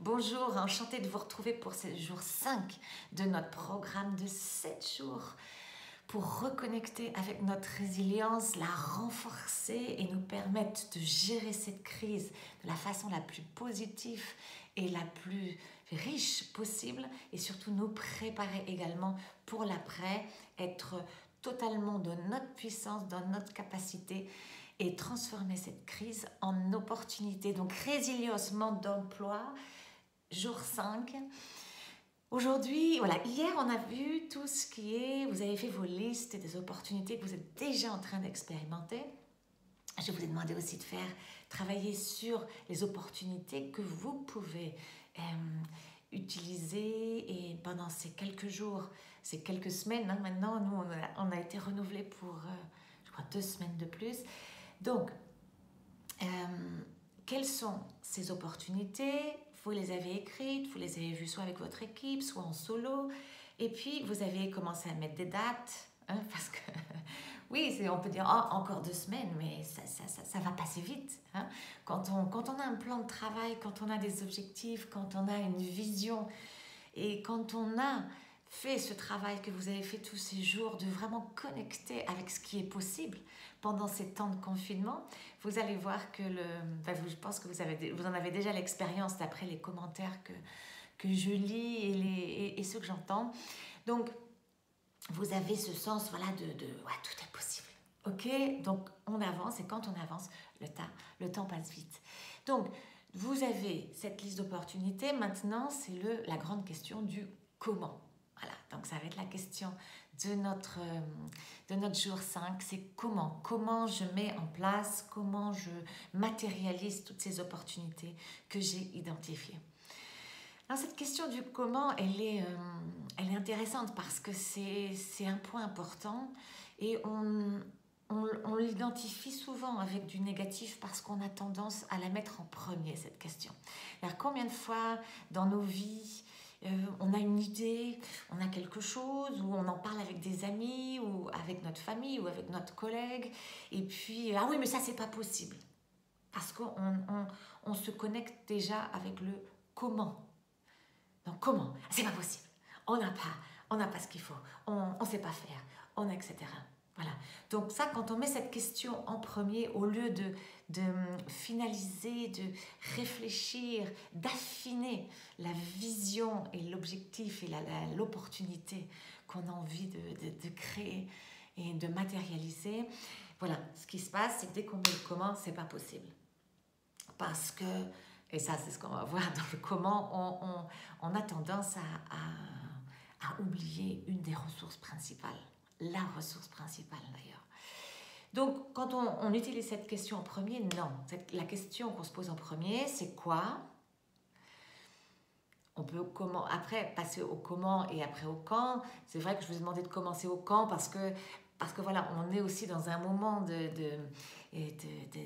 Bonjour, enchantée de vous retrouver pour ce jour 5 de notre programme de 7 jours pour reconnecter avec notre résilience, la renforcer et nous permettre de gérer cette crise de la façon la plus positive et la plus riche possible et surtout nous préparer également pour l'après, être totalement dans notre puissance, dans notre capacité et transformer cette crise en opportunité. Donc résilience, mode d'emploi, jour 5. Aujourd'hui, voilà, hier on a vu tout ce qui est, vous avez fait vos listes des opportunités que vous êtes déjà en train d'expérimenter. Je vous ai demandé aussi de faire travailler sur les opportunités que vous pouvez utiliser et pendant ces quelques jours, ces quelques semaines, maintenant nous on a été renouvelés pour je crois 2 semaines de plus. Donc, quelles sont ces opportunités? Vous les avez écrites, vous les avez vues soit avec votre équipe, soit en solo. Et puis, vous avez commencé à mettre des dates. Parce que, oui, on peut dire, oh, encore 2 semaines, mais ça va passer vite. Quand on a un plan de travail, quand on a des objectifs, quand on a une vision, et quand on a fait ce travail que vous avez fait tous ces jours, de vraiment connecter avec ce qui est possible pendant ces temps de confinement, vous allez voir que je pense que vous en avez déjà l'expérience d'après les commentaires que je lis et ceux que j'entends. Donc, vous avez ce sens, voilà, ouais, tout est possible. Ok, donc on avance et quand on avance, le temps passe vite. Donc, vous avez cette liste d'opportunités. Maintenant, c'est la grande question du comment. Voilà, donc ça va être la question de notre jour 5, c'est comment je mets en place, comment je matérialise toutes ces opportunités que j'ai identifiées. Alors cette question du comment, elle est intéressante parce que c'est un point important et on l'identifie souvent avec du négatif parce qu'on a tendance à la mettre en premier, cette question. Alors combien de fois dans nos vies, on a une idée, on a quelque chose, ou on en parle avec des amis, ou avec notre famille, ou avec notre collègue, et puis, ah oui, mais ça, c'est pas possible. Parce qu'on se connecte déjà avec le comment. Donc, comment? C'est pas possible. On n'a pas ce qu'il faut, on ne sait pas faire, etc. Voilà. Donc ça, quand on met cette question en premier, au lieu de finaliser, de réfléchir, d'affiner la vision et l'objectif et l'opportunité qu'on a envie de créer et de matérialiser, voilà, ce qui se passe, c'est que dès qu'on met le comment, c'est pas possible. Parce que, et ça c'est ce qu'on va voir dans le comment, on a tendance à oublier une des ressources principales. La ressource principale d'ailleurs. Donc, quand on utilise cette question en premier, non. La question qu'on se pose en premier, c'est quoi? On peut après passer au comment et après au quand. C'est vrai que je vous ai demandé de commencer au quand parce que voilà, on est aussi dans un moment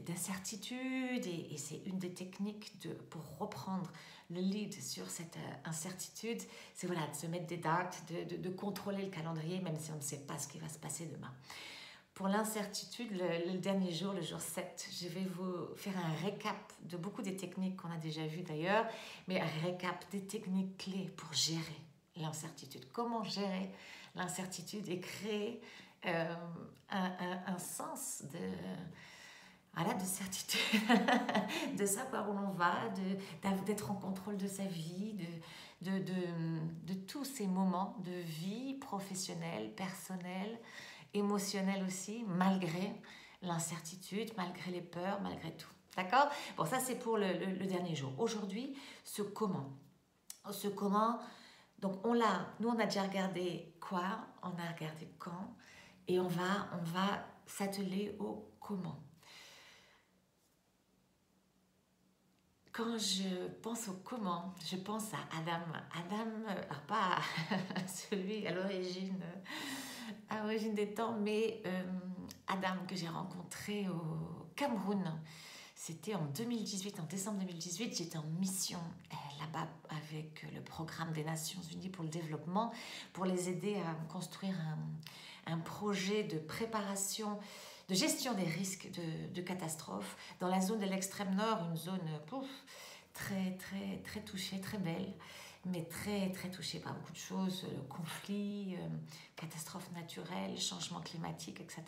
d'incertitude et c'est une des techniques pour reprendre le lead sur cette incertitude, c'est voilà, de se mettre des dates, de contrôler le calendrier même si on ne sait pas ce qui va se passer demain. Pour l'incertitude, le dernier jour, le jour 7, je vais vous faire un récap de beaucoup des techniques qu'on a déjà vues d'ailleurs, mais un récap des techniques clés pour gérer l'incertitude. Comment gérer l'incertitude et créer un sens de certitude, de savoir où l'on va, d'être en contrôle de sa vie, de tous ces moments de vie professionnelle, personnelle, émotionnelle aussi, malgré l'incertitude, malgré les peurs, malgré tout. D'accord? Bon, ça c'est pour le dernier jour. Aujourd'hui, ce comment, donc nous on a déjà regardé quoi, on a regardé quand, et on va s'atteler au comment. Quand je pense au comment, je pense à Adam. Adam, pas celui à l'origine des temps, mais Adam que j'ai rencontré au Cameroun. C'était en 2018, en décembre 2018, j'étais en mission là-bas avec le programme des Nations Unies pour le développement, pour les aider à construire un projet de préparation, de gestion des risques de catastrophes dans la zone de l'extrême nord, une zone très touchée, très belle, mais très touchée par beaucoup de choses, conflits, catastrophes naturelles, changements climatiques, etc.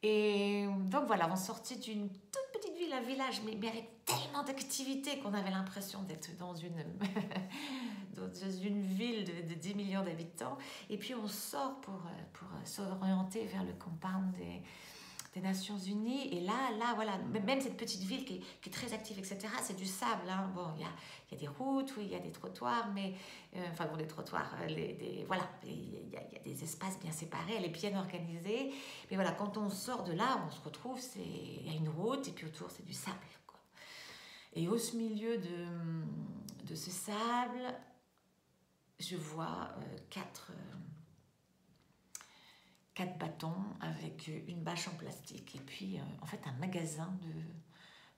Et donc voilà, on sortait d'une toute petite ville, un village, mais avec tellement d'activités qu'on avait l'impression d'être dans une, dans une ville de 10 millions d'habitants. Et puis on sort pour s'orienter vers le compound des Nations Unies. Et là, voilà, même cette petite ville qui est très active, etc., c'est du sable. Hein. Bon, il y a des routes, oui, il y a des trottoirs, mais... enfin, bon, des trottoirs, voilà, il y a des espaces bien séparés, elle est bien organisée. Mais voilà, quand on sort de là, on se retrouve, il y a une route, et puis autour, c'est du sable, quoi. Et au milieu de ce sable, je vois quatre bâtons avec une bâche en plastique et puis en fait un magasin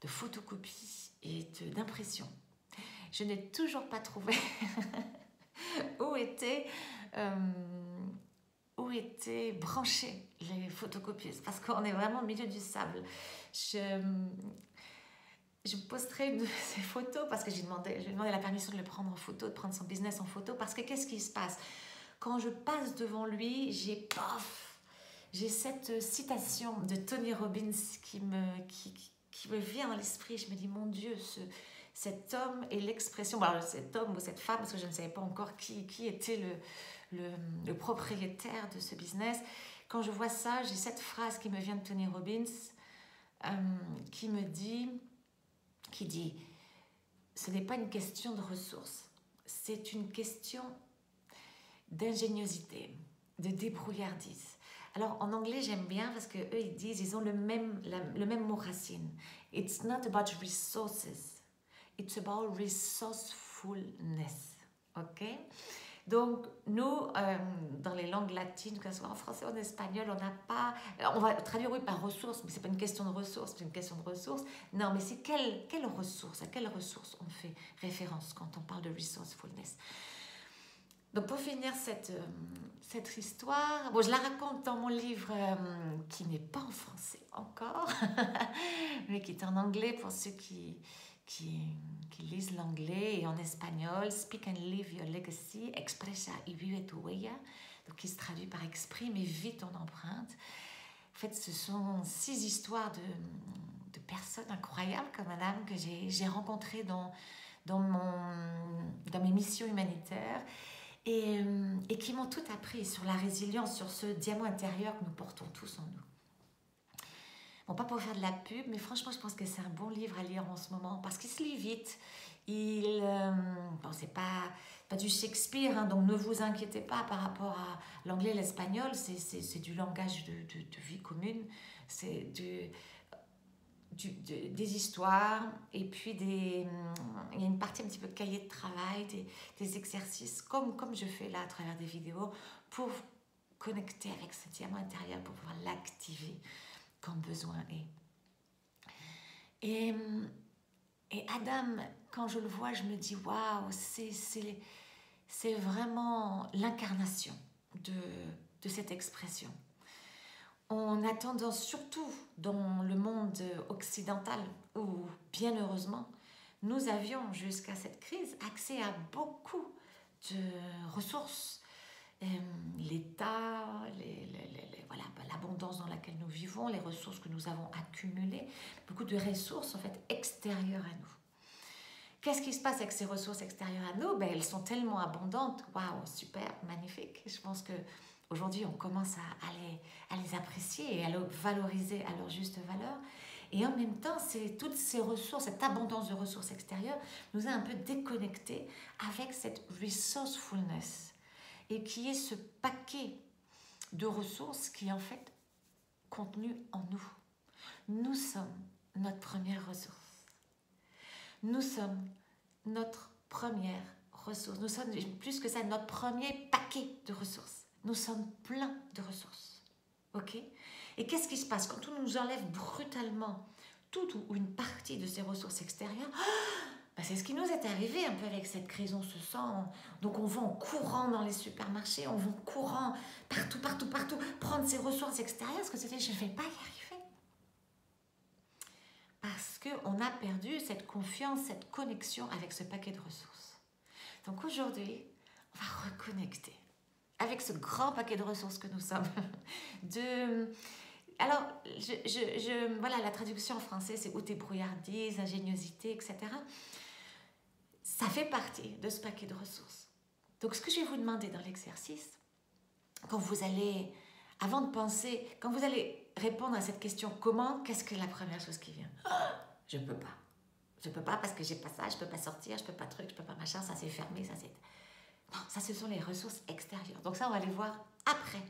de photocopies et d'impression. Je n'ai toujours pas trouvé où étaient branchées les photocopieuses parce qu'on est vraiment au milieu du sable. Je posterai une de ces photos parce que j'ai demandé la permission de le prendre en photo, de prendre son business en photo parce que qu'est-ce qui se passe? Quand je passe devant lui, j'ai cette citation de Tony Robbins qui me vient à l'esprit. Je me dis, mon Dieu, cet homme est l'expression, alors cet homme ou cette femme, parce que je ne savais pas encore qui était le propriétaire de ce business. Quand je vois ça, j'ai cette phrase qui me vient de Tony Robbins, qui dit, ce n'est pas une question de ressources, c'est une question d'ingéniosité, de débrouillardise. Alors en anglais j'aime bien parce que eux ils disent, ils ont le même mot racine. It's not about resources, it's about resourcefulness. Ok? Donc nous dans les langues latines, que ce soit en français ou en espagnol, on n'a pas, on va traduire oui par ressources, mais c'est pas une question de ressources, c'est une question de ressources. Non, mais c'est quelle ressource, à quelle ressource on fait référence quand on parle de resourcefulness. Donc pour finir cette histoire, bon, je la raconte dans mon livre qui n'est pas en français encore, mais qui est en anglais pour ceux qui lisent l'anglais, et en espagnol, Speak and Live Your Legacy, Expresa y Vive tu Huella, donc qui se traduit par Exprime et vis ton empreinte. En fait, ce sont 6 histoires de personnes incroyables comme madame que j'ai rencontrées dans mes missions humanitaires. Et qui m'ont tout appris sur la résilience, sur ce diamant intérieur que nous portons tous en nous. Bon, pas pour faire de la pub, mais franchement, je pense que c'est un bon livre à lire en ce moment, parce qu'il se lit vite. Bon, c'est pas du Shakespeare, hein, donc ne vous inquiétez pas par rapport à l'anglais et l'espagnol, c'est du langage de vie commune, c'est des histoires, et puis il y a une partie un petit peu de cahier de travail, des exercices, comme je fais là à travers des vidéos, pour connecter avec ce diamant intérieur, pour pouvoir l'activer quand besoin est. Et Adam, quand je le vois, je me dis, waouh, c'est vraiment l'incarnation de cette expression. On a tendance, surtout dans le monde occidental, où bien heureusement, nous avions jusqu'à cette crise accès à beaucoup de ressources. L'État, voilà, l'abondance dans laquelle nous vivons, les ressources que nous avons accumulées, beaucoup de ressources en fait extérieures à nous. Qu'est-ce qui se passe avec ces ressources extérieures à nous? Elles sont tellement abondantes, waouh, super, magnifique. Je pense que aujourd'hui, on commence à les apprécier et à les valoriser à leur juste valeur. Et en même temps, toutes ces ressources, cette abondance de ressources extérieures nous a un peu déconnectés avec cette resourcefulness. Et qui est ce paquet de ressources qui est en fait contenu en nous. Nous sommes notre première ressource. Nous sommes notre première ressource. Nous sommes, plus que ça, notre premier paquet de ressources. Nous sommes pleins de ressources. Ok? Et qu'est-ce qui se passe quand on nous enlève brutalement toute ou une partie de ces ressources extérieures? C'est ce qui nous est arrivé un peu avec cette crise, on se sent, donc on va en courant dans les supermarchés, on va en courant partout, prendre ces ressources extérieures, parce que c'était, je ne vais pas y arriver. Parce qu'on a perdu cette confiance, cette connexion avec ce paquet de ressources. Donc aujourd'hui, on va reconnecter avec ce grand paquet de ressources que nous sommes. Alors, voilà, la traduction en français, c'est ou débrouillardise, ingéniosité, etc. Ça fait partie de ce paquet de ressources. Donc, ce que je vais vous demander dans l'exercice, quand vous allez, avant de penser, quand vous allez répondre à cette question, comment, qu'est-ce que la première chose qui vient? Je ne peux pas. Je ne peux pas parce que j'ai pas ça, je ne peux pas sortir, je ne peux pas truc, je ne peux pas machin, ça c'est fermé, ça c'est... Non, ça ce sont les ressources extérieures. Donc ça, on va les voir après.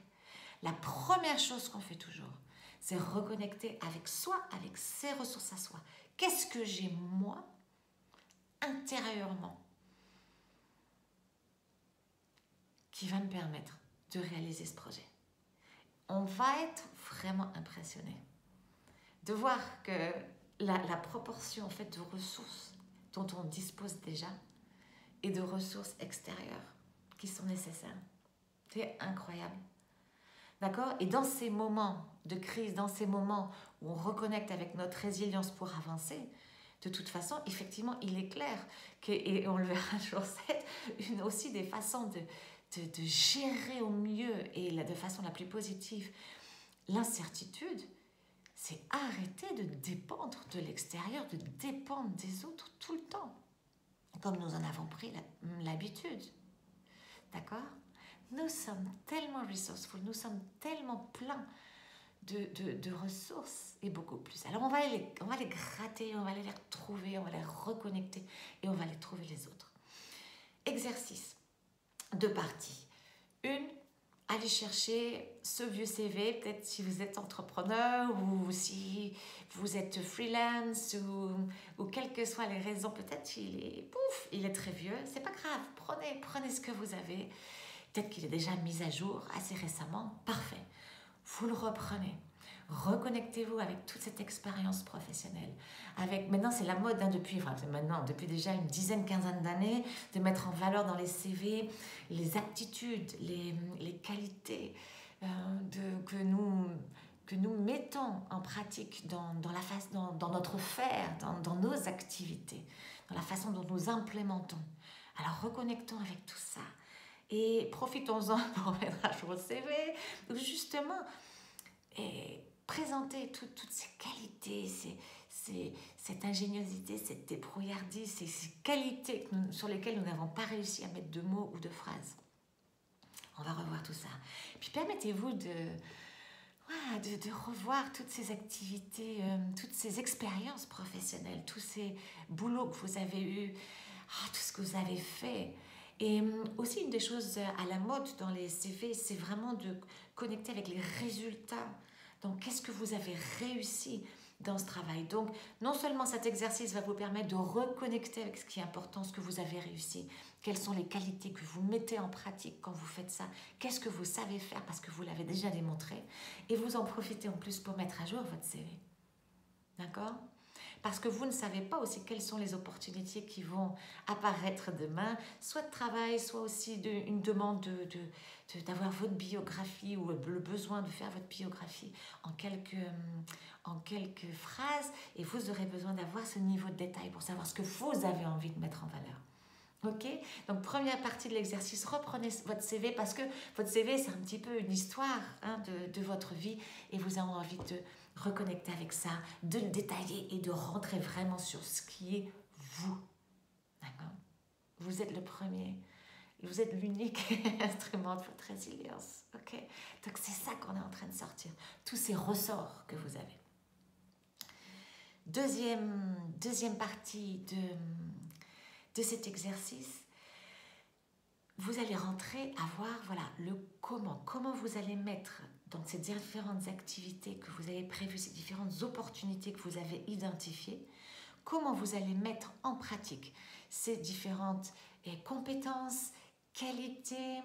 La première chose qu'on fait toujours, c'est reconnecter avec soi, avec ses ressources à soi. Qu'est-ce que j'ai moi, intérieurement, qui va me permettre de réaliser ce projet? On va être vraiment impressionné de voir que la proportion en fait de ressources dont on dispose déjà et de ressources extérieures qui sont nécessaires. C'est incroyable. D'accord? Et dans ces moments de crise, dans ces moments où on reconnecte avec notre résilience pour avancer, de toute façon, effectivement, il est clair que, et on le verra jour 7, aussi des façons de gérer au mieux et de façon la plus positive l'incertitude, c'est arrêter de dépendre de l'extérieur, de dépendre des autres tout le temps, comme nous en avons pris l'habitude. D'accord? Nous sommes tellement resourceful, nous sommes tellement pleins de ressources et beaucoup plus. Alors on va les gratter, on va les retrouver, on va les reconnecter et on va les trouver les autres. Exercice. 2 parties. Une, allez chercher ce vieux CV, peut-être si vous êtes entrepreneur ou si vous êtes freelance ou quelles que soient les raisons, peut-être il est très vieux, c'est pas grave, prenez ce que vous avez, peut-être qu'il est déjà mis à jour assez récemment, parfait, vous le reprenez. Reconnectez-vous avec toute cette expérience professionnelle. Maintenant, c'est la mode depuis déjà une dizaine, quinzaine d'années, de mettre en valeur dans les CV les aptitudes, les qualités que nous mettons en pratique dans notre faire, dans nos activités, dans la façon dont nous implémentons. Alors, reconnectons avec tout ça et profitons-en pour mettre à jour le CV, ou justement... présenter toutes ces qualités, cette ingéniosité, cette débrouillardise, ces qualités sur lesquelles nous n'avons pas réussi à mettre de mots ou de phrases. On va revoir tout ça. Puis permettez-vous de revoir toutes ces activités, toutes ces expériences professionnelles, tous ces boulots que vous avez eus, tout ce que vous avez fait. Et aussi, une des choses à la mode dans les CV, c'est vraiment de connecter avec les résultats. Donc, qu'est-ce que vous avez réussi dans ce travail? Donc, non seulement cet exercice va vous permettre de reconnecter avec ce qui est important, ce que vous avez réussi, quelles sont les qualités que vous mettez en pratique quand vous faites ça, qu'est-ce que vous savez faire parce que vous l'avez déjà démontré, et vous en profitez en plus pour mettre à jour votre CV. D'accord? Parce que vous ne savez pas aussi quelles sont les opportunités qui vont apparaître demain, soit de travail, soit aussi une demande d'avoir votre biographie ou le besoin de faire votre biographie en quelques phrases, et vous aurez besoin d'avoir ce niveau de détail pour savoir ce que vous avez envie de mettre en valeur. Ok? Donc, première partie de l'exercice, reprenez votre CV parce que votre CV, c'est un petit peu une histoire de votre vie et vous avez envie de reconnecter avec ça, de le détailler et de rentrer vraiment sur ce qui est vous. D'accord? Vous êtes le premier. Vous êtes l'unique instrument de votre résilience. Ok? Donc, c'est ça qu'on est en train de sortir. Tous ces ressorts que vous avez. Deuxième partie de cet exercice, vous allez rentrer à voir le comment vous allez mettre dans ces différentes activités que vous avez prévues, ces différentes opportunités que vous avez identifiées, comment vous allez mettre en pratique ces différentes compétences, qualités,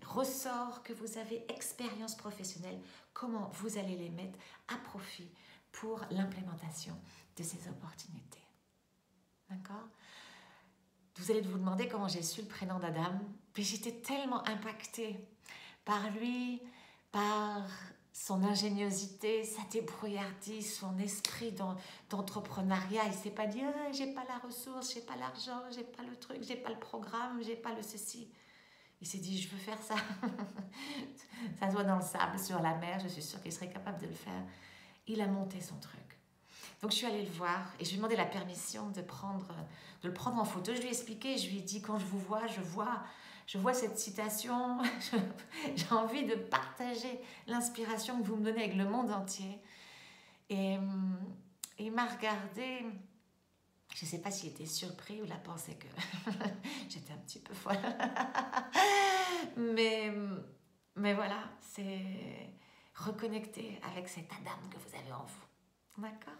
ressorts que vous avez, expériences professionnelles, comment vous allez les mettre à profit pour l'implémentation de ces opportunités. D'accord? Vous allez vous demander comment j'ai su le prénom d'Adam. Puis j'étais tellement impactée par lui, par son ingéniosité, sa débrouillardise, son esprit d'entrepreneuriat. Il ne s'est pas dit ah, j'ai pas la ressource, j'ai pas l'argent, j'ai pas le truc, j'ai pas le programme, j'ai pas le ceci. Il s'est dit je veux faire ça. Ça doit dans le sable, sur la mer, je suis sûre qu'il serait capable de le faire. Il a monté son truc. Donc je suis allée le voir et je lui ai demandé la permission de le prendre en photo. Je lui ai expliqué, je lui ai dit quand je vous vois, je vois cette citation, j'ai envie de partager l'inspiration que vous me donnez avec le monde entier. Et il m'a regardé, je ne sais pas s'il était surpris ou il a pensé que j'étais un petit peu folle. mais voilà, c'est reconnecter avec cet Adam que vous avez en vous. D'accord ?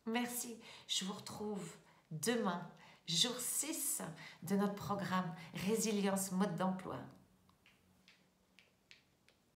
Merci. Je vous retrouve demain, jour 6 de notre programme Résilience mode d'emploi.